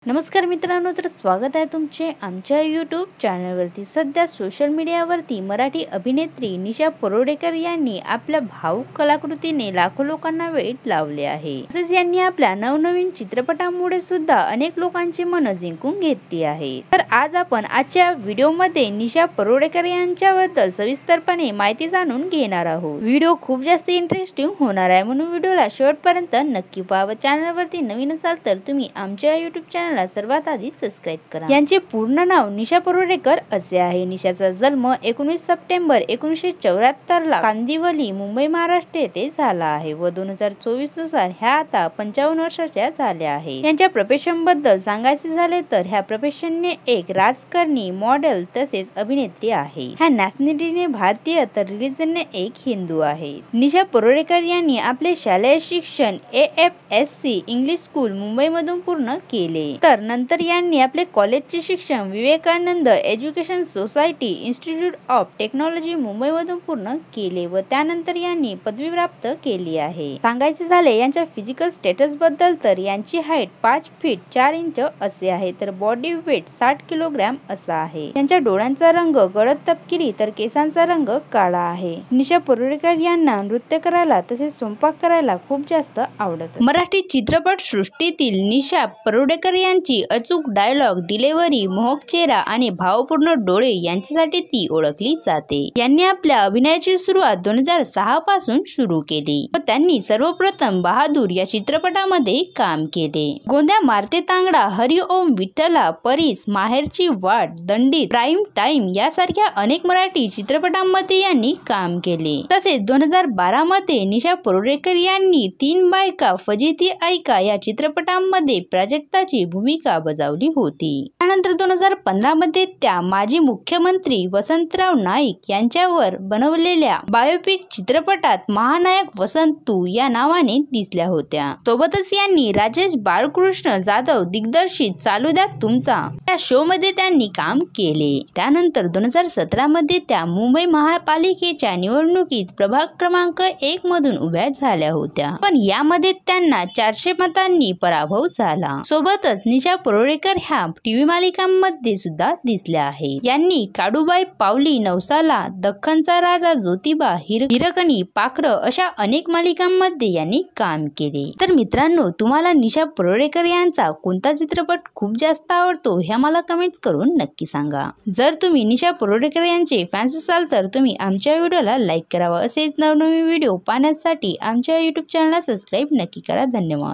नमस्कार मित्रांनो, तर स्वागत आहे तुमचे आमच्या यूट्यूब चॅनलवरती। सध्या सोशल मीडियावरती मराठी अभिनेत्री निशा परुळेकर यांनी आपल्या भावुक कलाकृतीने लाखो लोकांना वेड लावले आहे। तसेच यांनी आपल्या नवनवीन चित्रपटांमुळे सुद्धा अनेक लोकांची मन जिंकून घेतली आहे। तर आज आपण आजच्या व्हिडिओमध्ये निशा परुळेकर यांच्याबद्दल सविस्तरपणे माहिती जाणून घेणार आहोत। व्हिडिओ खूप जास्त इंटरेस्टिंग होणार आहे, म्हणून व्हिडिओला शेवटपर्यंत नक्की पहा व चॅनलवरती नवीन असाल तर तुम्ही आमच्या यूट्यूब चॅनल सर्वात आधी सबस्क्राइब करा। यांचे पूर्ण नाव निशा परुळेकर असे आहे। निशाचा जन्म 19 सप्टेंबर 1974 ला कांदिवली, मुंबई, महाराष्ट्र येथे झाला आहे व 2024 नुसार ह्या आता 55 वर्षाच्या झाल्या आहेत। यांच्या प्रोफेशन बद्दल सांगायचे झाले तर ह्या प्रोफेशनने एक राजकारणी, मॉडेल तसेच अभिनेत्री आहे। ह्या नॅशनॅलिटीने भारतीय तर रिलीजनने एक हिंदू आहे। निशा परुळेकर यांनी आपले शालेय शिक्षण AFSC इंग्लिश स्कूल मुंबई मधून पूर्ण केले। तर नंतर यांनी आपले कॉलेजचे शिक्षण Vivekanand education society institute of technology Mumbai मधून पूर्ण केले व त्यानंतर यांनी पदवी प्राप्त केली आहे। सांगायचे झाले यांच्या फिजिकल स्टेटस बद्दल तर यांची हाईट 5 फीट 4 इंच असे आहे, तर बॉडी वेट 60 किलोग्रॅम असा आहे। यांच्या डोळ्यांचा रंग गडद तपकिरी तर केसांचा रंग काळा आहे। निशा परुळेकर यांना नृत्य करायला तसेच स्वयंपाक करायला खूप जास्त आवडत। मराठी चित्रपट सृष्टीतील निशा परुळेकर यांची अचूक डायलॉग डिलिव्हरी, मोहक चेहरा आणि भावपूर्ण डोळे यांच्यासाठी ती ओळखली जाते। यांनी आपल्या अभिनयाची सुरुवात 2006 पासून सुरू केली व त्यांनी सर्वप्रथम बहादूर या चित्रपटामध्ये काम केले। गोंद्या मारते तांगडा, हरिओम विठ्ठला, परीस, माहेरची वाट, दंडित, प्राईम टाइम यासारख्या अनेक मराठी चित्रपटांमध्ये यांनी काम केले। तसेच 2012 मध्ये निशा परुळेकर यांनी 3 बायका फजिती ऐका या चित्रपटामध्ये प्राजक्ताची भूमिका बजावली होती। त्यानंतर 2015 मध्ये त्या माजी मुख्यमंत्री वसंतराव नाईक यांच्यावर बनवलेल्या बायोपिक चित्रपटात महानायक वसंत तू या नावाने दिसल्या होत्या। सोबतच यांनी राजेश बाळकृष्ण जाधव दिग्दर्शित चालू द्या तुमचा या शो मध्ये त्यांनी काम केले। त्यानंतर 2017 मध्ये त्या मुंबई महापालिकेच्या निवडणुकीत प्रभाग क्रमांक 1 मधून उभ्या झाल्या होत्या, पण यामध्ये त्यांना 400 मतांनी पराभव झाला। सोबतच निशा परुळेकर ह्या टीव्ही मालिकांमध्ये सुद्धा दिसल्या आहेत। यांनी काडूबाई पावली, नवसाला, दख्खनचा राजा, ज्योतिबा, हिरकणी, पाखर अशा अनेक मालिकांमध्ये यांनी काम केले। तर मित्रांनो, तुम्हाला निशा परुळेकर यांचा कोणता चित्रपट खूप जास्त आवडतो हे मला कमेंट्स करून नक्की सांगा। जर तुम्ही निशा परुळेकर यांचे फॅन्स असाल तर तुम्ही आमच्या व्हिडिओला लाईक करावा। असेच नवनवीन व्हिडिओ पाहण्यासाठी आमच्या यूट्यूब चॅनलला सबस्क्राइब नक्की करा। धन्यवाद।